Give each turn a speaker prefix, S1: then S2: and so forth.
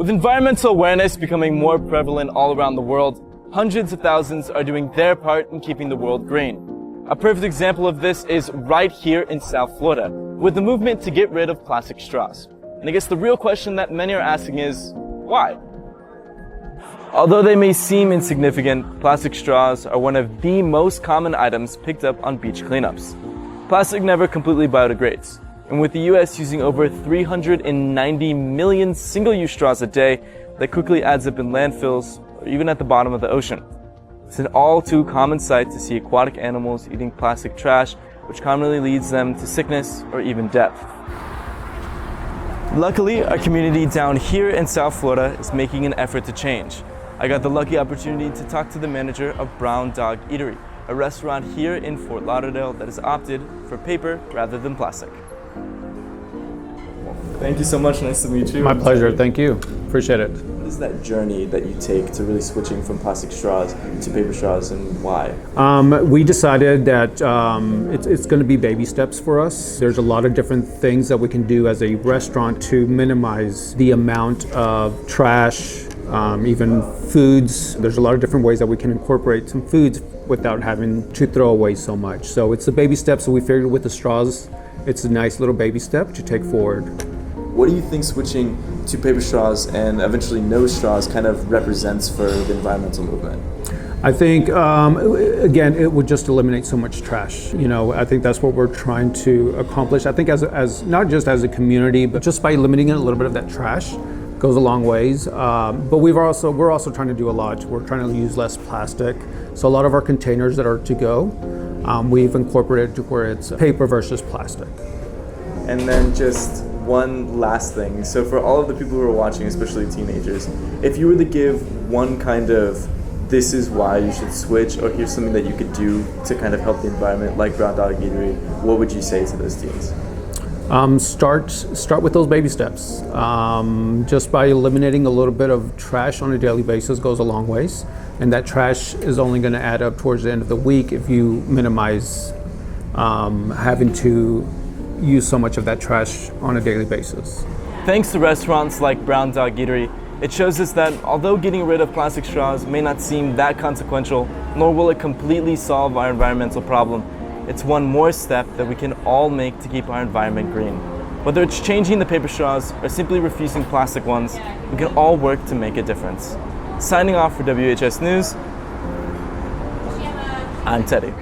S1: With environmental awareness becoming more prevalent all around the world, hundreds of thousands are doing their part in keeping the world green. A perfect example of this is right here in South Florida, with the movement to get rid of plastic straws. And I guess the real question that many are asking is, why? Although they may seem insignificant, plastic straws are one of the most common items picked up on beach cleanups. Plastic never completely biodegrades, and with the US using over 390 million single-use straws a day, that quickly adds up in landfills or even at the bottom of the ocean. It's an all too common sight to see aquatic animals eating plastic trash, which commonly leads them to sickness or even death. Luckily, our community down here in South Florida is making an effort to change. I got the lucky opportunity to talk to the manager of Dog Eatery, a restaurant here in Fort Lauderdale that has opted for paper rather than plastic. Thank you so much. Nice to meet you.
S2: My pleasure. Thank you. Appreciate it.
S1: What is that journey that you take to really switching from plastic straws to paper straws, and why?
S2: We decided that it's going to be baby steps for us. There's a lot of different things that we can do as a restaurant to minimize the amount of trash, even foods. There's a lot of different ways that we can incorporate some foods without having to throw away so much. So it's the baby steps. So we figured with the straws, it's a nice little baby step to take forward.
S1: What do you think switching to paper straws and eventually no straws kind of represents for the environmental movement?
S2: I think, again, it would just eliminate so much trash. You know, I think that's what we're trying to accomplish. I think as not just as a community, but just by eliminating a little bit of that trash goes a long ways. But we're also trying to do a lot. We're trying to use less plastic. So a lot of our containers that are to go, we've incorporated to where it's paper versus plastic.
S1: And then just one last thing. So for all of the people who are watching, especially teenagers, if you were to give one kind of this is why you should switch, or here's something that you could do to kind of help the environment, like Dog Eatery, what would you say to those teens?
S2: Start with those baby steps. Just by eliminating a little bit of trash on a daily basis goes a long ways, and that trash is only going to add up towards the end of the week if you minimize having to use so much of that trash on a daily basis. Thanks to restaurants like Dog Eatery, it shows us that although getting rid of plastic straws may not seem that consequential, nor will it completely solve our environmental problem, it's one more step that we can all make to keep our environment green. Whether it's changing the paper straws or simply refusing plastic ones, we can all work to make a difference. Signing off for WHS News, I'm Teddy.